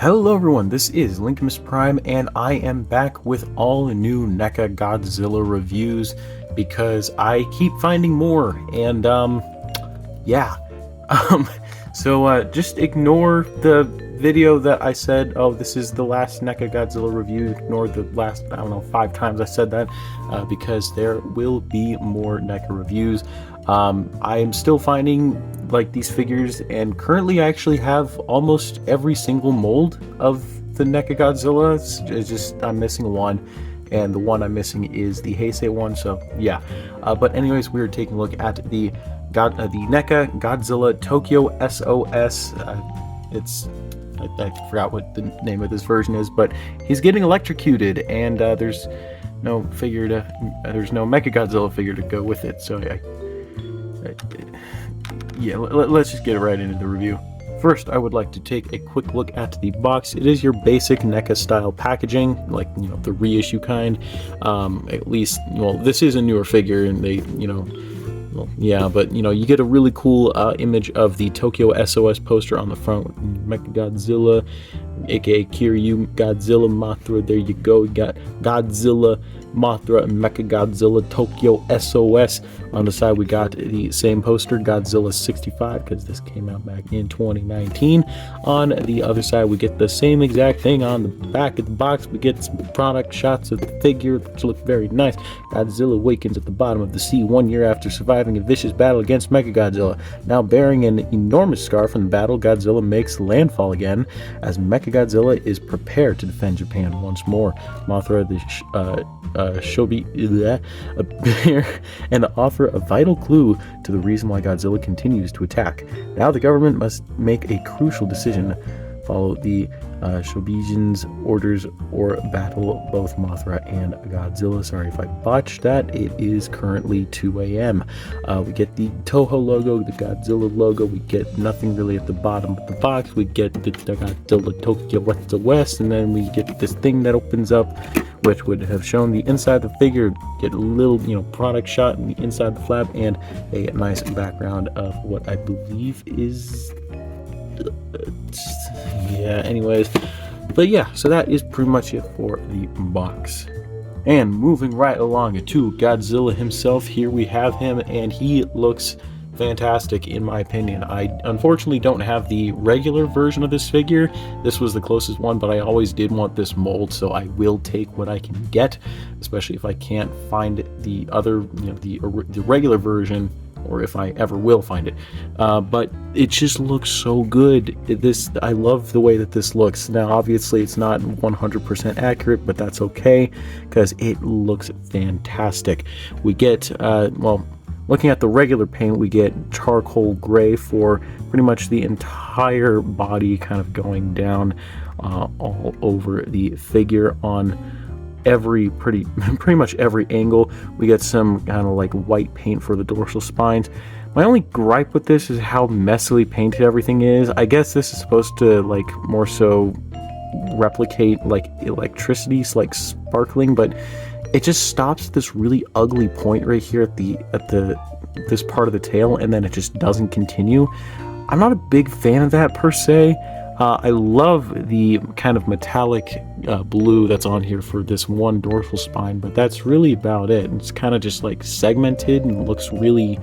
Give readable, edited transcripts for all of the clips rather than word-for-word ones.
Hello everyone, this is Linkimus Prime, and I am back with all new NECA Godzilla reviews because I keep finding more, and yeah. So just ignore the video that I said, oh, this is the last NECA Godzilla review. Ignore the last, I don't know, 5 times I said that, because there will be more NECA reviews. I am still finding like these figures, and currently I actually have almost every single mold of the NECA Godzilla. It's just I'm missing one, and the one I'm missing is the Heisei one. So yeah, but anyways, we're taking a look at the NECA Godzilla Tokyo S.O.S. I forgot what the name of this version is, but he's getting electrocuted, and there's no Mecha Godzilla figure to go with it. So yeah, let's just get right into the review. First, I would like to take a quick look at the box. It is your basic NECA style packaging, like, you know, the reissue kind. At least, well, this is a newer figure, and they, you know, well, yeah, but you know, you get a really cool image of the Tokyo S.O.S poster on the front with Mecha Godzilla, aka Kiryu Godzilla, Mothra. There you go. You got Godzilla, Mothra, and Mecha Godzilla Tokyo S.O.S. On the side, we got the same poster, Godzilla 65, because this came out back in 2019. On the other side, we get the same exact thing. On the back of the box, we get some product shots of the figure, which look very nice. Godzilla awakens at the bottom of the sea 1 year after surviving a vicious battle against Mechagodzilla. Now bearing an enormous scar from the battle, Godzilla makes landfall again as Mechagodzilla is prepared to defend Japan once more. Mothra, the Shobi appear and offer a vital clue to the reason why Godzilla continues to attack. Now the government must make a crucial decision: follow the Shobijin's orders or battle both Mothra and Godzilla. Sorry if I botched that. It is currently 2 a.m. We get the Toho logo, the Godzilla logo. We get nothing really at the bottom of the box. We get the Godzilla Tokyo West, and then we get this thing that opens up, which would have shown the inside of the figure. Get a little, you know, product shot in the inside the flap, and a nice background of what I believe is yeah, anyways, but yeah, so that is pretty much it for the box. And moving right along to Godzilla himself, here we have him, and he looks fantastic in my opinion. I unfortunately don't have the regular version of this figure. This was the closest one, but I always did want this mold, so I will take what I can get, especially if I can't find the other, you know, the regular version, or if I ever will find it. But it just looks so good. I love the way that this looks. Now, obviously, it's not 100% accurate, but that's okay, because it looks fantastic. We get, well, looking at the regular paint, we get charcoal gray for pretty much the entire body, kind of going down all over the figure on pretty much every angle. We get some kind of like white paint for the dorsal spines. My only gripe with this is how messily painted everything is. I guess this is supposed to like more so replicate like electricity, like sparkling, but it just stops at this really ugly point right here at this part of the tail, and then it just doesn't continue. I'm not a big fan of that per se. I love the kind of metallic blue that's on here for this one dorsal spine, but that's really about it. It's kind of just like segmented and looks really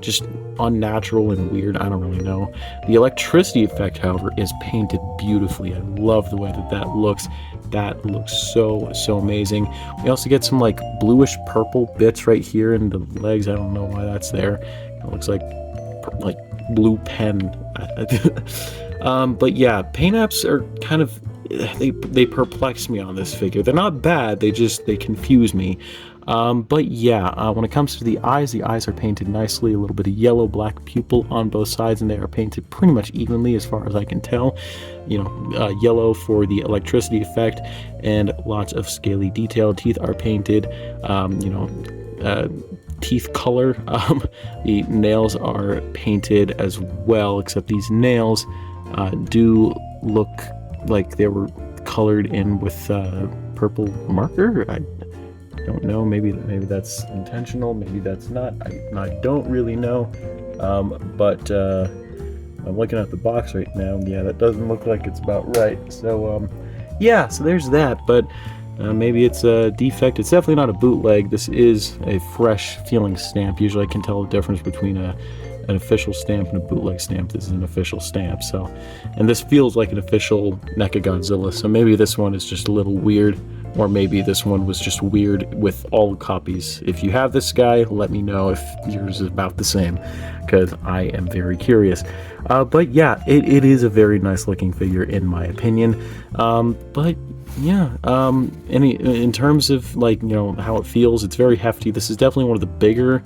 just unnatural and weird. I don't really know. The electricity effect, however, is painted beautifully. I love the way that looks. That looks so amazing. We also get some like bluish purple bits right here in the legs. I don't know why that's there. It looks like blue pen. But yeah, paint apps are kind of, they perplex me on this figure. They're not bad, they confuse me. But yeah, when it comes to the eyes are painted nicely. A little bit of yellow, black pupil on both sides, and they are painted pretty much evenly as far as I can tell. You know, yellow for the electricity effect, and lots of scaly detail. Teeth are painted, you know, teeth color. The nails are painted as well, except these nails do look like they were colored in with purple marker. I don't know, maybe that's intentional, maybe that's not. I don't really know. But I'm looking at the box right now. Yeah, that doesn't look like it's about right. So yeah, so there's that. But maybe it's a defect. It's definitely not a bootleg. This is a fresh feeling stamp. Usually I can tell the difference between an official stamp and a bootleg stamp. This is an official stamp. So, and this feels like an official NECA Godzilla. So maybe this one is just a little weird, or maybe this one was just weird with all copies. If you have this guy, let me know if yours is about the same, because I am very curious. But yeah, it is a very nice looking figure in my opinion. But yeah, in terms of like, you know, how it feels, it's very hefty. This is definitely one of the bigger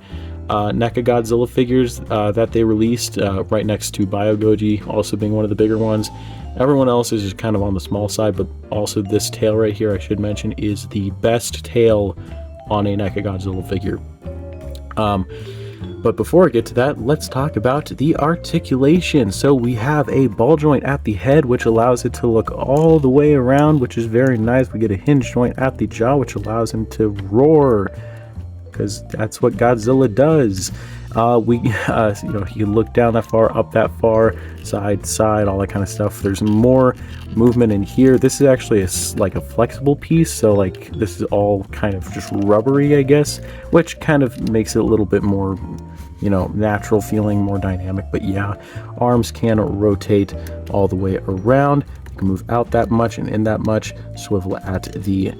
NECA Godzilla figures that they released, right next to Bio Goji also being one of the bigger ones. Everyone else is just kind of on the small side, but also this tail right here, I should mention, is the best tail on a NECA Godzilla figure. But before I get to that, let's talk about the articulation. So we have a ball joint at the head, which allows it to look all the way around, which is very nice. We get a hinge joint at the jaw, which allows him to roar, because that's what Godzilla does. You know, you look down that far, up that far, side to side, all that kind of stuff. There's more movement in here. This is actually like a flexible piece, so like this is all kind of just rubbery, I guess, which kind of makes it a little bit more, you know, natural feeling, more dynamic. But yeah, arms can rotate all the way around. You can move out that much and in that much. Swivel at the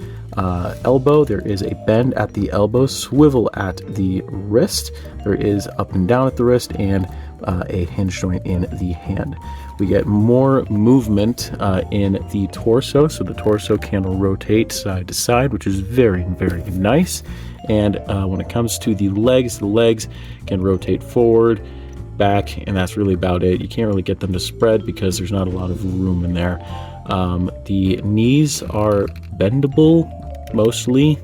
elbow. There is a bend at the elbow, swivel at the wrist. There is up and down at the wrist, and a hinge joint in the hand. We get more movement in the torso, so the torso can rotate side to side, which is very, very nice. And when it comes to the legs can rotate forward, back, and that's really about it. You can't really get them to spread because there's not a lot of room in there. The knees are bendable, mostly,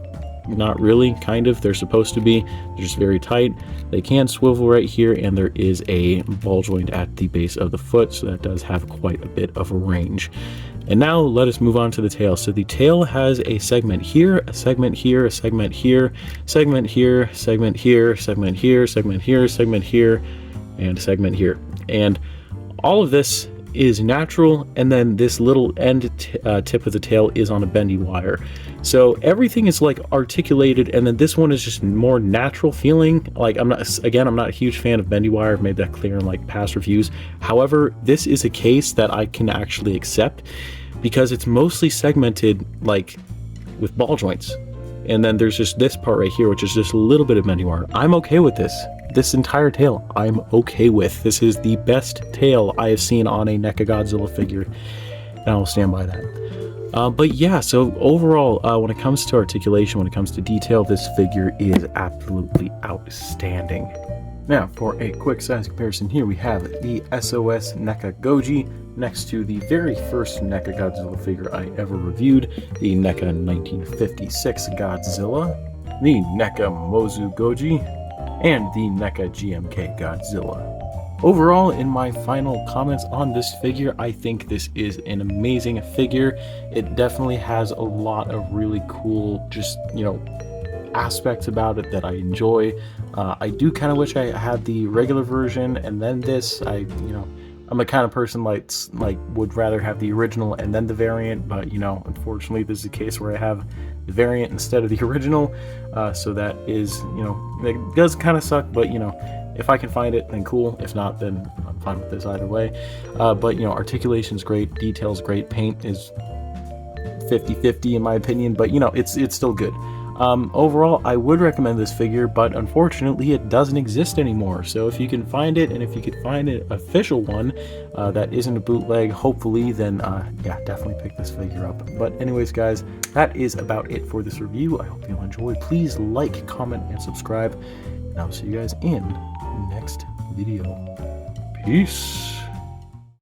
not really, kind of. They're supposed to be. They're just very tight. They can swivel right here, and there is a ball joint at the base of the foot, so that does have quite a bit of a range. And now let us move on to the tail. So the tail has a segment here, a segment here, a segment here, segment here, segment here, segment here, segment here, segment here, and a segment here. And all of this is natural, and then this little end tip of the tail is on a bendy wire. So everything is like articulated, and then this one is just more natural feeling. Like I'm not a huge fan of bendy wire. I've made that clear in like past reviews. However, this is a case that I can actually accept because it's mostly segmented like with ball joints. And then there's just this part right here, which is just a little bit of bendy wire. I'm okay with this. This entire tail, I'm okay with. This is the best tail I have seen on a NECA Godzilla figure, and I will stand by that. But yeah, so overall, when it comes to articulation, when it comes to detail, this figure is absolutely outstanding. Now, for a quick size comparison, here we have the S.O.S. NECA Goji next to the very first NECA Godzilla figure I ever reviewed, the NECA 1956 Godzilla, the NECA Mozu Goji, and the NECA GMK Godzilla. Overall, in my final comments on this figure, I think this is an amazing figure. It definitely has a lot of really cool, just, you know, aspects about it that I enjoy. I do kind of wish I had the regular version and then this. I'm the kind of person like would rather have the original and then the variant, but you know, unfortunately this is a case where I have the variant instead of the original, so that is, you know, it does kind of suck, but you know, if I can find it, then cool. If not, then I'm fine with this either way. But you know, articulation's great, detail's great, paint is 50-50 in my opinion, but you know, it's still good. Overall, I would recommend this figure, but unfortunately it doesn't exist anymore. So if you can find it, and if you could find an official one that isn't a bootleg, hopefully, then yeah, definitely pick this figure up. But anyways, guys, that is about it for this review. I hope you'll enjoy. Please like, comment, and subscribe, and I'll see you guys in the next video. Peace.